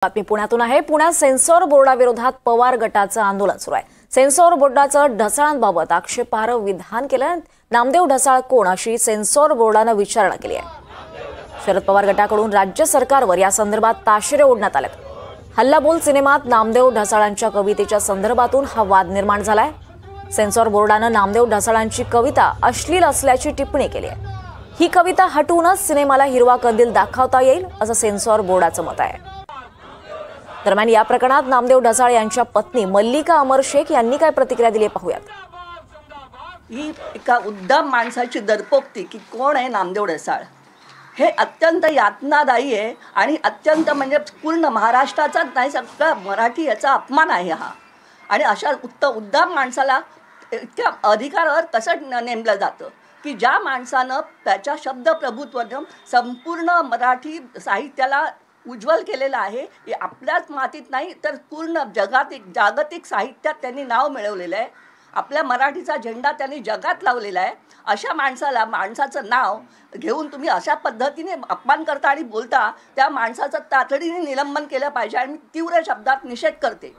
बातमी पुण्यातून आहे। पुण्यात सेन्सॉर बोर्डाविरोधात पवार गटाचं आंदोलन सुरू आहे। सेन्सॉर बोर्डाचं ढसाळांबाबत आक्षेपार्ह विधान केलं। नामदेव ढसाळ कोण अशी सेन्सॉर बोर्डानं विचारणा केली आहे। शरद पवार गटाकडून राज्य सरकारवर या संदर्भात ताशेरे ओढण्यात आले। हल्लाबोल सिनेमात नामदेव ढसाळांच्या कवितेच्या संदर्भातून हा वाद निर्माण झालाय। सेन्सॉर बोर्डानं नामदेव ढसाळांची कविता अश्लील असल्याची टिप्पणी केली आहे। ही कविता हटवूनच सिनेमाला हिरवा कंदील दाखवता येईल असं सेन्सॉर बोर्डाचं मत आहे। दरम्यान या प्रकरणात नामदेव ढसाळ यांच्या पत्नी मल्लिका अमर शेख यांनी काय प्रतिक्रिया दिली पाहूयात। ही एका उद्दाम माणसाची दरपोक्ती की कोण आहे नामदेव ढसाळ हे अत्यंत यातनादायी आहे आणि अत्यंत म्हणजे पूर्ण महाराष्ट्राचा नाही सगळा मराठी याचा अपमान आहे हा। आणि अशा उद्दाम माणसाला इतक्या अधिकारावर कसं नेमलं जातं की ज्या माणसानं त्याच्या शब्द प्रभुत्वानं संपूर्ण मराठी साहित्याला उज्ज्वल केलेलं आहे। हे आपल्याच मातीत नाही तर पूर्ण जागतिक साहित्यात त्यांनी नाव मिळवलेलं आहे। आपल्या मराठीचा झेंडा त्यांनी जगात लावलेला आहे। अशा माणसाचं नाव घेऊन तुम्ही अशा पद्धतीने अपमान करता आणि बोलता, त्या माणसाचं तातडीने निलंबन केलं पाहिजे आणि मी तीव्र शब्दात निषेध करते।